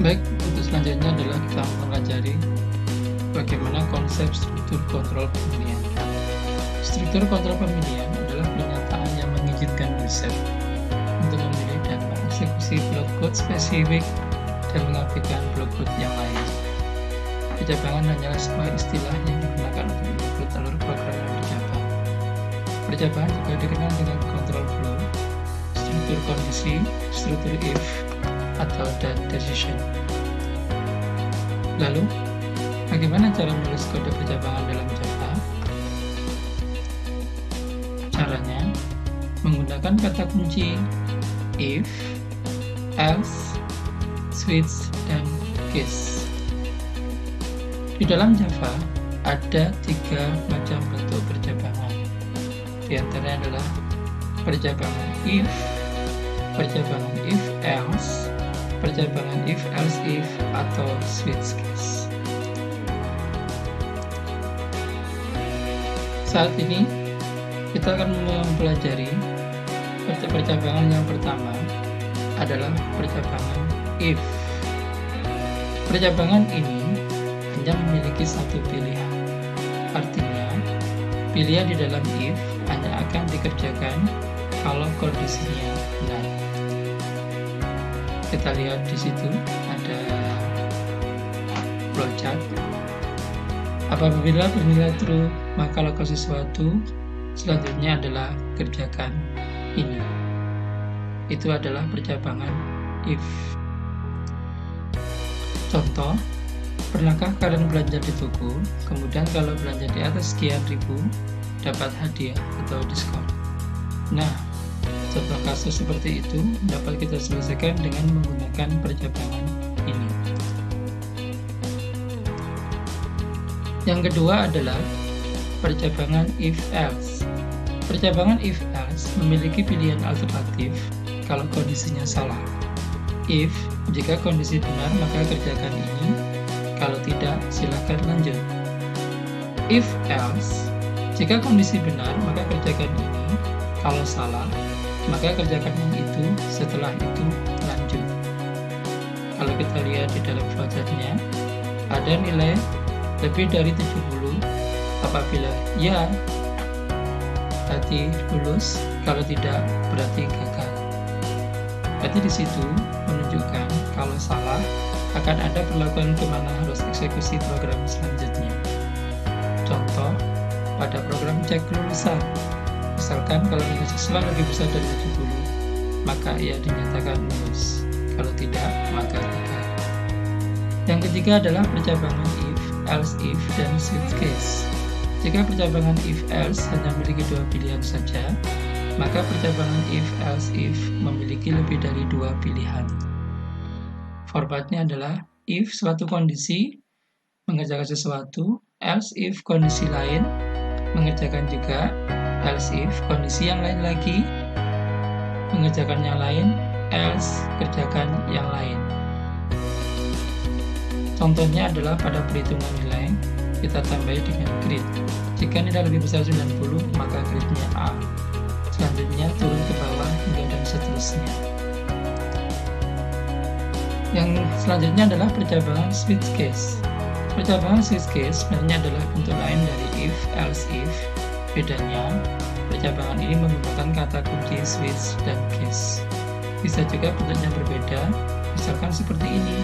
Baik, untuk selanjutnya adalah kita mempelajari bagaimana konsep struktur kontrol pemilihan. Struktur kontrol pemilihan adalah pernyataan yang mengizinkan user untuk memilih dan mengeksekusi block code spesifik dan mengabaikan block code yang lain. Percabangan hanyalah sebuah istilah yang digunakan untuk menyebut alur program yang bercabang. Percabangan juga dikenal dengan control flow, struktur kondisi, struktur if, atau dan decision. Lalu, bagaimana cara menulis kode percabangan dalam Java? Caranya menggunakan kata kunci if, else, switch, dan case. Di dalam Java ada 3 macam bentuk percabangan. Di antaranya adalah percabangan if, percabangan if else, percabangan if else if, atau switch case. Saat ini kita akan mempelajari percabangan yang pertama adalah percabangan if. Percabangan ini hanya memiliki satu pilihan. Artinya, pilihan di dalam if hanya akan dikerjakan kalau kondisinya benar. Kita lihat di situ ada flowchart. Apabila bernilai true, maka lakukan sesuatu. Selanjutnya adalah kerjakan ini. Itu adalah percabangan if. Contoh, pernahkah kalian belanja di toko, kemudian kalau belanja di atas sekian ribu, dapat hadiah atau diskon? Nah, contoh kasus seperti itu dapat kita selesaikan dengan menggunakan percabangan ini. Yang kedua adalah percabangan if else. Percabangan if else memiliki pilihan alternatif kalau kondisinya salah. If, jika kondisi benar maka kerjakan ini, kalau tidak silakan lanjut. If else, jika kondisi benar maka kerjakan ini, kalau salah maka kerjakan yang itu, setelah itu lanjut. Kalau kita lihat di dalam flowchartnya, ada nilai lebih dari 70. Apabila ya, berarti lulus, kalau tidak berarti gagal. Berarti di situ menunjukkan kalau salah akan ada perlakuan kemana harus eksekusi program selanjutnya. Contoh, pada program cek kelulusan, misalkan kalau nilai siswa lebih besar dari 70, maka ia dinyatakan lulus. Kalau tidak, maka gagal. Yang ketiga adalah percabangan if, else if, dan switch case. Jika percabangan if else hanya memiliki 2 pilihan saja, maka percabangan if else if memiliki lebih dari 2 pilihan. Formatnya adalah if suatu kondisi mengerjakan sesuatu, else if kondisi lain mengerjakan juga, else if kondisi yang lain lagi mengerjakan yang lain, else kerjakan yang lain. Contohnya adalah pada perhitungan nilai, kita tambahi dengan grid. Jika nilai lebih besar 90, maka gridnya A. Selanjutnya turun ke bawah hingga dan seterusnya. Yang selanjutnya adalah percabangan switch case. Percabangan switch case sebenarnya adalah bentuk lain dari if, else if. Bedanya, percabangan ini menggunakan kata kunci switch dan case. Bisa juga bentuknya berbeda, misalkan seperti ini.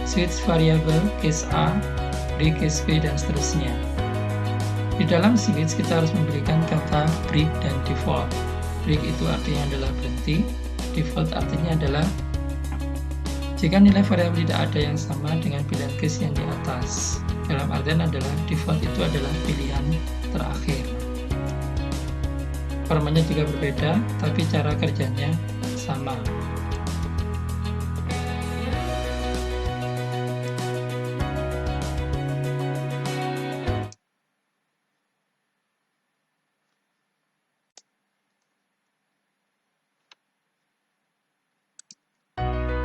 Switch variabel case A, break case B, dan seterusnya. Di dalam switch kita harus memberikan kata break dan default. Break itu artinya adalah berhenti, default artinya adalah jika nilai variabel tidak ada yang sama dengan pilihan case yang di atas. Dalam artian adalah default itu adalah pilihan terakhir. Formatnya juga berbeda, tapi cara kerjanya sama.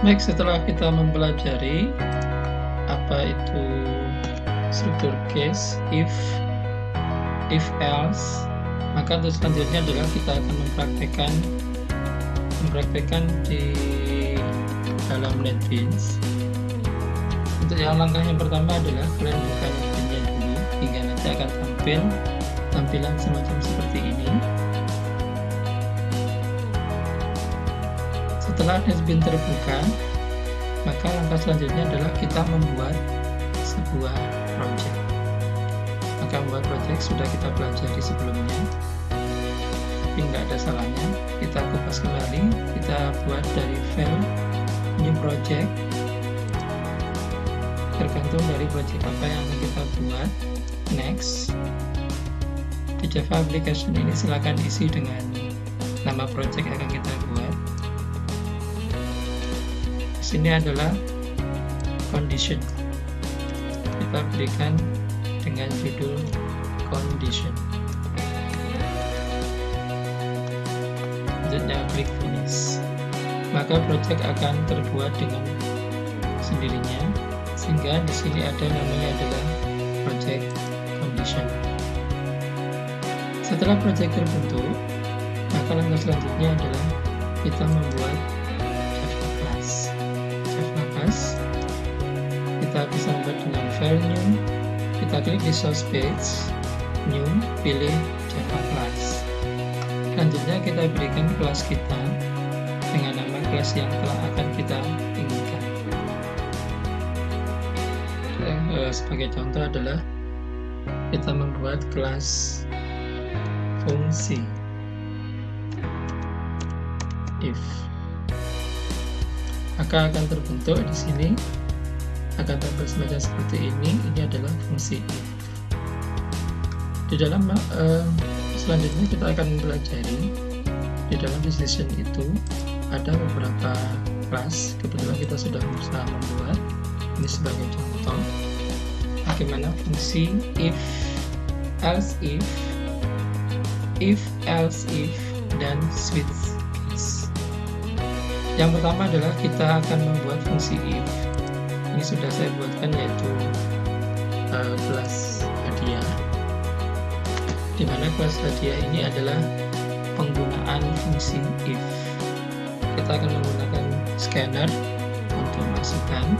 Baik, setelah kita mempelajari apa itu struktur case, if else, maka untuk selanjutnya adalah kita akan mempraktekkan di dalam NetBeans. Untuk yang langkah yang pertama adalah kalian buka Notepad-nya dulu hingga nanti akan tampil tampilan semacam seperti ini. Setelah Notepad terbuka, maka langkah selanjutnya adalah kita membuat sebuah project. Maka membuat project sudah kita pelajari sebelumnya, tapi nggak ada salahnya kita kupas kembali. Kita buat dari file new project, tergantung dari project apa yang akan kita buat. Next, di Java application ini silakan isi dengan nama project yang akan kita buat. Di sini adalah condition, kita berikan dengan judul condition. Selanjutnya klik finish, maka project akan terbuat dengan sendirinya, sehingga di sini ada namanya adalah project condition. Setelah project terbentuk, maka langkah selanjutnya adalah kita membuat Java class. Java class kita bisa membuat dengan file new. Kita klik di source page, new, pilih Java class. Selanjutnya kita berikan kelas kita dengan nama kelas yang telah akan kita inginkan. Sebagai contoh adalah kita membuat kelas fungsi if, maka akan terbentuk di sini, akan tampil semacam seperti ini. Ini adalah fungsi if. Di dalam selanjutnya kita akan mempelajari di dalam decision itu ada beberapa kelas. Kebetulan kita sudah berusaha membuat ini sebagai contoh bagaimana fungsi if, else if, dan switch case. Yang pertama adalah kita akan membuat fungsi if. Ini sudah saya buatkan, yaitu kelas hadiah, di mana kelas hadiah ini adalah penggunaan fungsi if. Kita akan menggunakan scanner untuk masukkan,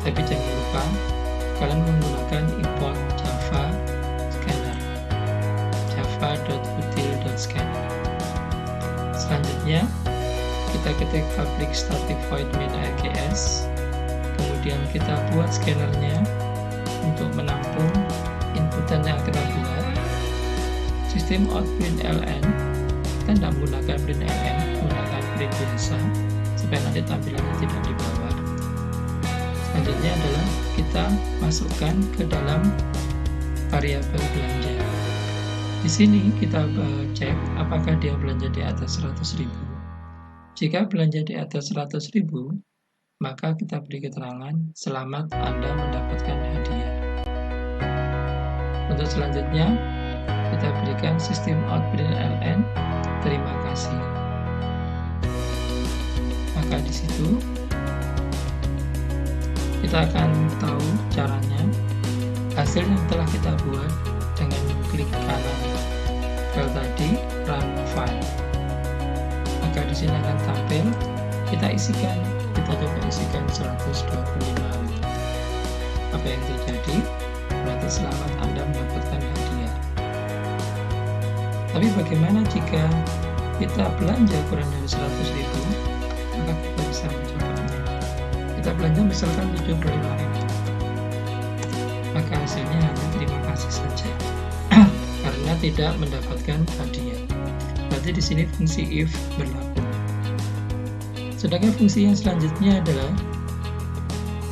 tapi jangan lupa kalian menggunakan import Java scanner, java.util.scan. Selanjutnya kita ketik public static void main args, kemudian kita buat scannernya untuk menampung inputan yang kita buat. Sistem out print ln, kita tidak menggunakan print ln, menggunakan print biasa supaya nanti tampilannya tidak di bawah. Selanjutnya adalah kita masukkan ke dalam variabel belanja. Di sini kita cek apakah dia belanja di atas 100.000. Jika belanja di atas 100.000, maka kita beri keterangan selamat Anda mendapatkan hadiah. Untuk selanjutnya kita berikan sistem out print ln terima kasih. Maka di situ kita akan tahu caranya hasil yang telah kita buat dengan klik kanan file tadi, run file. Maka di sini akan tampil, kita isikan, kita coba isikan 125. Apa yang terjadi? Berarti selamat Anda mendapatkan hadiah. Tapi bagaimana jika kita belanja kurang dari 100.000? Maka kita bisa mencobanya. Kita belanja misalkan 75.000, maka hasilnya hanya terima kasih saja karena tidak mendapatkan hadiah. Berarti di sini fungsi if berlaku. Sedangkan fungsi yang selanjutnya adalah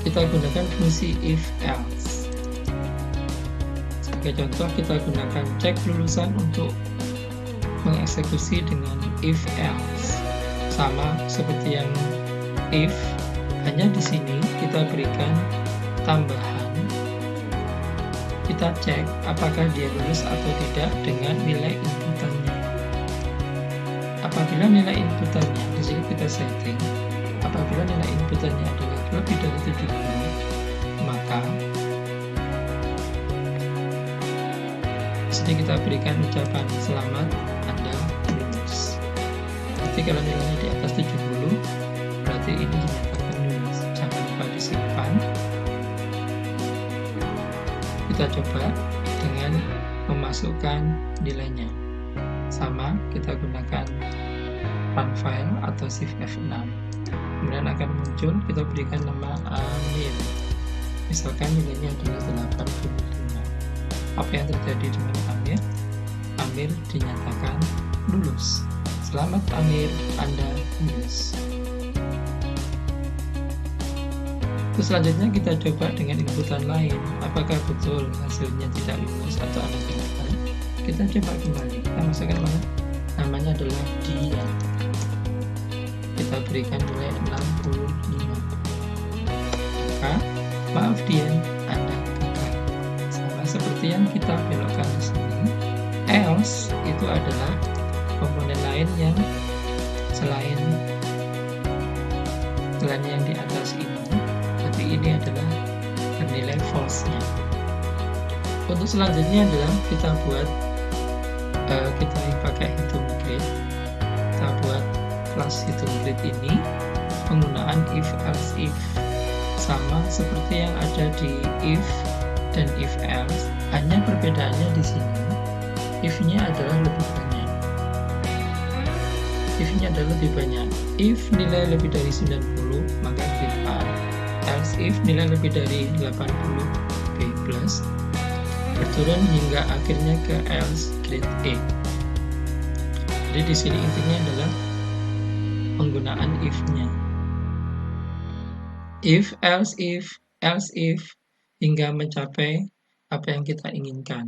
kita gunakan fungsi if else. Sebagai contoh kita gunakan cek lulusan untuk mengeksekusi dengan if else, sama seperti yang if. Hanya di sini kita berikan tambahan, kita cek apakah dia lulus atau tidak dengan nilai inputannya. Apabila nilai inputannya, di sini kita setting, apabila nilai inputannya adalah lebih dari 70, maka di sini kita berikan ucapan selamat Anda lulus. Jadi kalau nilainya di atas 70, berarti ini dinyatakan lulus. Jangan lupa disimpan Kita coba dengan memasukkan nilainya. Sama, kita gunakan run file atau shift F6. Kemudian akan muncul, kita berikan nama Amir. Misalkan nilainya adalah 85. Apa yang terjadi dengan Amir? Amir dinyatakan lulus. Selamat Amir, Anda lulus. Terus selanjutnya kita coba dengan inputan lain. Apakah betul hasilnya tidak lulus atau ada kemungkinan? Kita coba kembali. Kita masukkan mana? Namanya adalah dia. Kita berikan nilai 65. Maka maaf Dian, Anda gagal. Sama seperti yang kita belokkan di sini. Else itu adalah komponen lain yang selain yang di atas ini, tapi ini adalah nilai false-nya. Untuk selanjutnya adalah kita buat kita pakai hitung grid. Kita buat kelas hitung grid ini penggunaan if else if, sama seperti yang ada di if dan if else, hanya perbedaannya di sini if-nya adalah lebih banyak. If-nya adalah lebih banyak. If nilai lebih dari 90 maka grid A, else if nilai lebih dari 80 B+, berturun hingga akhirnya ke else grid E. Jadi di sini intinya adalah penggunaan if-nya. If, else if, hingga mencapai apa yang kita inginkan.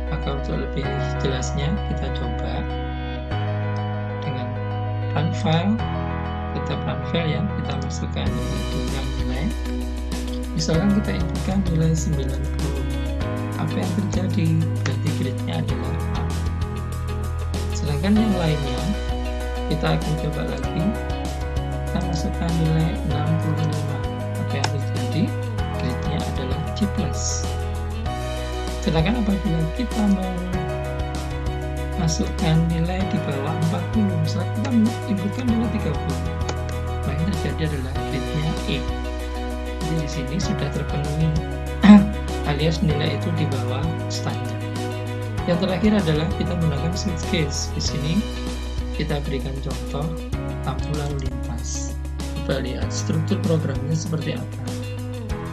Maka untuk lebih jelasnya kita coba dengan run file. Kita run file ya, kita masukkan hitungan nilai. Misalkan kita inputkan nilai 90. Apa yang terjadi? Berarti gridnya adalah A. Sedangkan yang lainnya kita akan coba lagi. Kita masukkan nilai 65. Apa yang terjadi? Gridnya adalah C+. Sedangkan apabila kita masukkan nilai di bawah 40, misalnya kita inputkan nilai 30, maka yang terjadi adalah gridnya E. Jadi di sini sudah terpenuhi alias nilai itu di bawah standar. Yang terakhir adalah kita menggunakan switch case. Di sini kita berikan contoh lampu lalu lintas. Kita lihat struktur programnya seperti apa.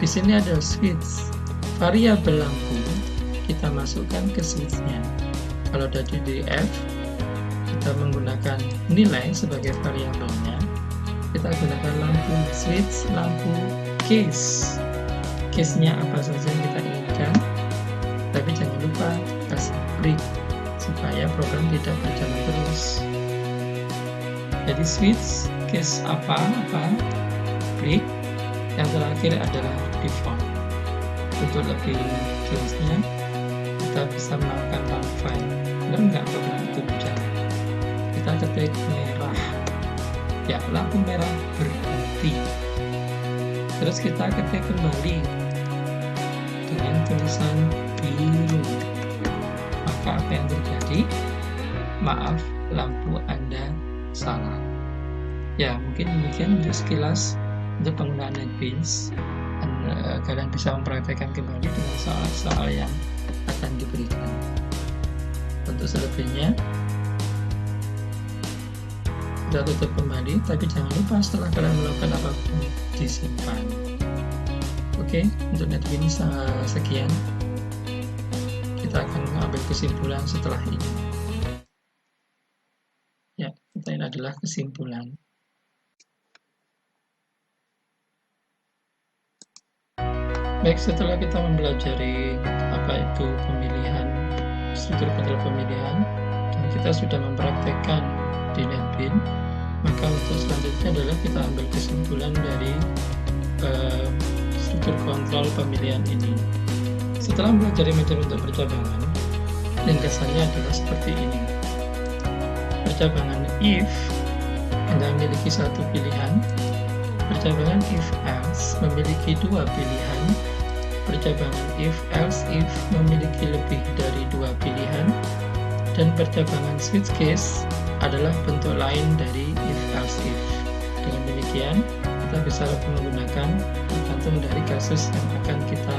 Di sini ada switch, variabel lampu kita masukkan ke switch-nya. Kalau dari di F, kita menggunakan nilai sebagai variabelnya. Kita gunakan lampu switch, lampu case. Case-nya apa saja yang kita inginkan. Tapi jangan lupa kasih break supaya program tidak berjalan terus. Jadi switch, case apa, break. Yang terakhir adalah default. Untuk lebih jelasnya, kita bisa melakukan run file. Benar nggak program itu berjalan? Kita ketik merah. Ya, lampu merah berhenti. Terus kita ketik kembali dengan tulisan biru. Maka apa yang terjadi? Maaf, lampu Anda salah. Ya, mungkin demikian untuk sekilas untuk penggunaan NetBeans. Kalian bisa mempraktekkan kembali dengan soal-soal yang akan diberikan. Untuk selebihnya kita tutup kembali, tapi jangan lupa setelah kalian melakukan apapun disimpan. Oke, untuk NetBeans sekian. Kita akan mengambil kesimpulan setelah ini. Ya, ini adalah kesimpulan. Baik, setelah kita mempelajari apa itu pemilihan, struktur kontrol pemilihan, dan kita sudah mempraktekkan di NetBeans, maka untuk selanjutnya adalah kita ambil kesimpulan dari struktur kontrol pemilihan ini. Setelah mempelajari metode untuk percabangan, ringkasannya adalah seperti ini. Percabangan if Anda memiliki satu pilihan, percabangan if else memiliki dua pilihan, percabangan if else if memiliki lebih dari dua pilihan, dan percabangan switch case adalah bentuk lain dari if else if. Dengan demikian, kita bisa menggunakan tergantung dari kasus yang akan kita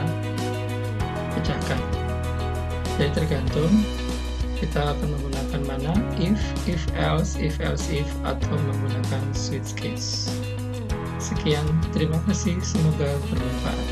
pecahkan. Jadi tergantung kita akan menggunakan mana, if else, if atau menggunakan switch case. Sekian, terima kasih, semoga bermanfaat.